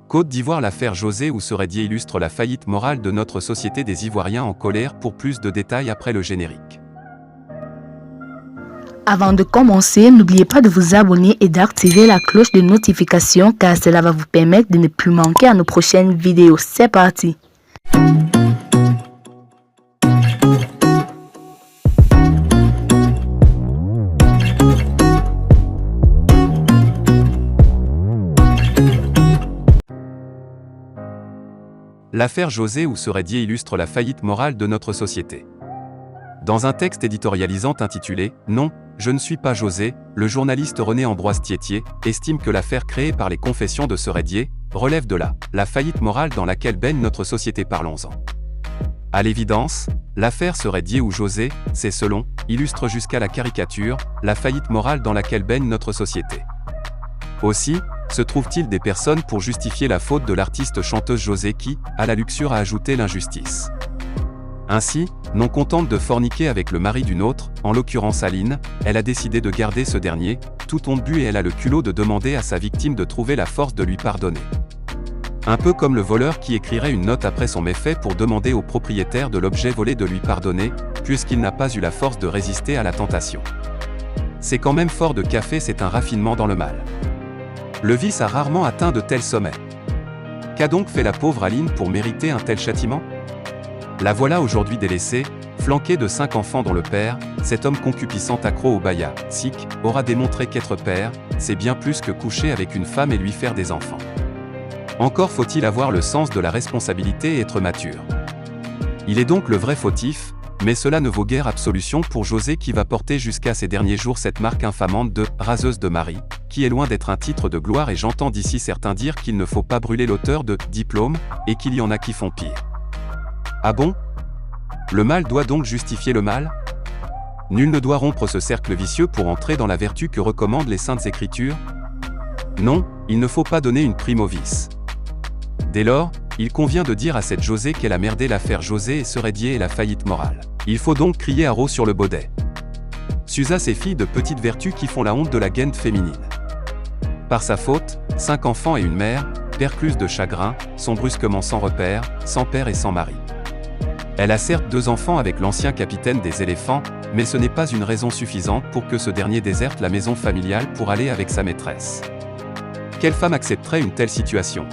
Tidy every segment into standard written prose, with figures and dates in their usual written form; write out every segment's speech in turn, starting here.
Côte d'Ivoire, l'affaire José Ouseredier illustre la faillite morale de notre société, des Ivoiriens en colère. Pour plus de détails après le générique. Avant de commencer, n'oubliez pas de vous abonner et d'activer la cloche de notification car cela va vous permettre de ne plus manquer à nos prochaines vidéos. C'est parti! L'affaire José Ouseredier illustre la faillite morale de notre société. Dans un texte éditorialisant intitulé « Non, je ne suis pas José », le journaliste René-Ambroise Thiétier estime que l'affaire créée par les confessions de Ouseredier relève de la faillite morale dans laquelle baigne notre société. Parlons-en. À l'évidence, l'affaire Ouseredier ou José, c'est selon, illustre jusqu'à la caricature, la faillite morale dans laquelle baigne notre société. Aussi, se trouve-t-il des personnes pour justifier la faute de l'artiste chanteuse José qui, à la luxure, a ajouté l'injustice. Ainsi, non contente de forniquer avec le mari d'une autre, en l'occurrence Aline, elle a décidé de garder ce dernier, tout honte bu, et elle a le culot de demander à sa victime de trouver la force de lui pardonner. Un peu comme le voleur qui écrirait une note après son méfait pour demander au propriétaire de l'objet volé de lui pardonner, puisqu'il n'a pas eu la force de résister à la tentation. C'est quand même fort de café, c'est un raffinement dans le mal. Le vice a rarement atteint de tels sommets. Qu'a donc fait la pauvre Aline pour mériter un tel châtiment? La voilà aujourd'hui délaissée, flanquée de 5 enfants dont le père, cet homme concupiscent accro au baya, sic, aura démontré qu'être père, c'est bien plus que coucher avec une femme et lui faire des enfants. Encore faut-il avoir le sens de la responsabilité et être mature. Il est donc le vrai fautif, mais cela ne vaut guère absolution pour José qui va porter jusqu'à ses derniers jours cette marque infamante de « raseuse de mari », qui est loin d'être un titre de gloire, et j'entends d'ici certains dire qu'il ne faut pas brûler l'auteur de « diplôme » et qu'il y en a qui font pire. Ah bon? Le mal doit donc justifier le mal? Nul ne doit rompre ce cercle vicieux pour entrer dans la vertu que recommandent les Saintes Écritures? Non, il ne faut pas donner une prime au vice. Dès lors, il convient de dire à cette José qu'elle a merdé. L'affaire José Ouseredier et la faillite morale. Il faut donc crier haro sur le baudet. Suza, ces filles de petite vertu qui font la honte de la gente féminine. Par sa faute, 5 enfants et une mère, percluse de chagrin, sont brusquement sans repère, sans père et sans mari. Elle a certes 2 enfants avec l'ancien capitaine des éléphants, mais ce n'est pas une raison suffisante pour que ce dernier déserte la maison familiale pour aller avec sa maîtresse. Quelle femme accepterait une telle situation?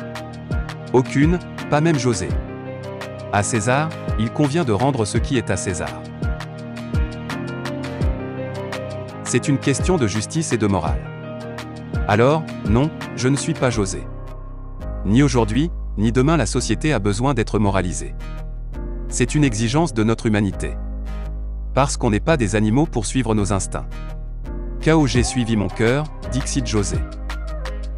Aucune, pas même José. À César, il convient de rendre ce qui est à César. C'est une question de justice et de morale. Alors, non, je ne suis pas José. Ni aujourd'hui, ni demain la société a besoin d'être moralisée. C'est une exigence de notre humanité. Parce qu'on n'est pas des animaux pour suivre nos instincts. K.O. j'ai suivi mon cœur, dixit José.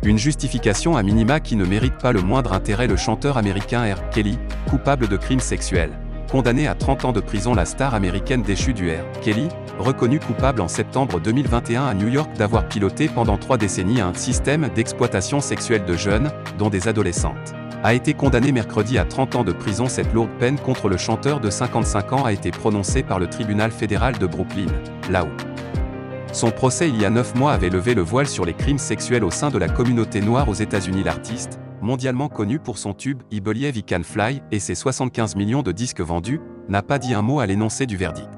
Une justification à minima qui ne mérite pas le moindre intérêt. Le chanteur américain R. Kelly, coupable de crimes sexuels, condamné à 30 ans de prison. La star américaine déchue du R. Kelly, reconnue coupable en septembre 2021 à New York d'avoir piloté pendant 3 décennies un système d'exploitation sexuelle de jeunes, dont des adolescentes, a été condamnée mercredi à 30 ans de prison. Cette lourde peine contre le chanteur de 55 ans a été prononcée par le tribunal fédéral de Brooklyn, là-haut. Son procès il y a 9 mois avait levé le voile sur les crimes sexuels au sein de la communauté noire aux États-Unis. L'artiste, mondialement connu pour son tube I Believe I Can Fly et ses 75 millions de disques vendus, n'a pas dit un mot à l'énoncé du verdict.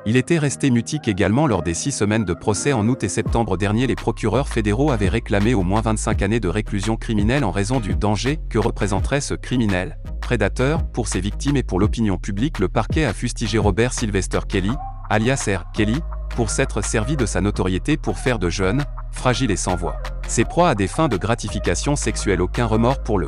Il était resté mutique également lors des 6 semaines de procès. En août et septembre dernier, les procureurs fédéraux avaient réclamé au moins 25 années de réclusion criminelle en raison du danger que représenterait ce criminel prédateur pour ses victimes et pour l'opinion publique. Le parquet a fustigé Robert Sylvester Kelly, alias R. Kelly, pour s'être servi de sa notoriété pour faire de jeunes, fragiles et sans voix, ses proies à des fins de gratification sexuelle. Aucun remords pour le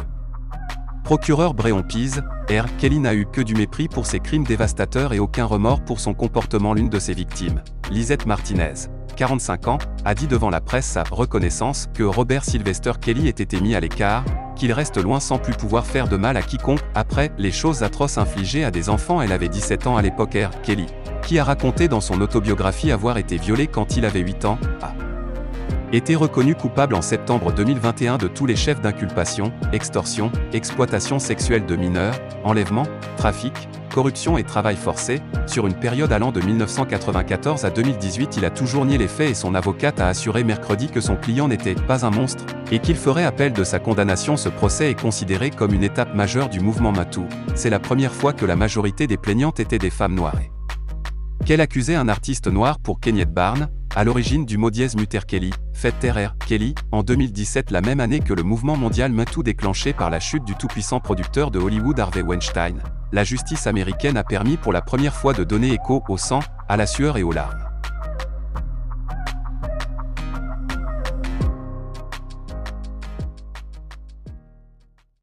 procureur Bréon Pise. R. Kelly n'a eu que du mépris pour ses crimes dévastateurs et aucun remords pour son comportement. L'une de ses victimes, Lisette Martinez, 45 ans, a dit devant la presse sa reconnaissance que Robert Sylvester Kelly ait été mis à l'écart, qu'il reste loin sans plus pouvoir faire de mal à quiconque. Après les choses atroces infligées à des enfants, elle avait 17 ans à l'époque. R. Kelly, qui a raconté dans son autobiographie avoir été violé quand il avait 8 ans, a été reconnu coupable en septembre 2021 de tous les chefs d'inculpation, extorsion, exploitation sexuelle de mineurs, enlèvement, trafic, corruption et travail forcé. Sur une période allant de 1994 à 2018, il a toujours nié les faits et son avocate a assuré mercredi que son client n'était pas un monstre, et qu'il ferait appel de sa condamnation. Ce procès est considéré comme une étape majeure du mouvement MeToo. C'est la première fois que la majorité des plaignantes étaient des femmes noires. Qu'elle accusait un artiste noir pour Kenyette Barnes, à l'origine du mot dièse muter Kelly, fait taire Kelly, en 2017, la même année que le mouvement mondial MeToo déclenché par la chute du tout-puissant producteur de Hollywood Harvey Weinstein. La justice américaine a permis pour la première fois de donner écho au sang, à la sueur et aux larmes.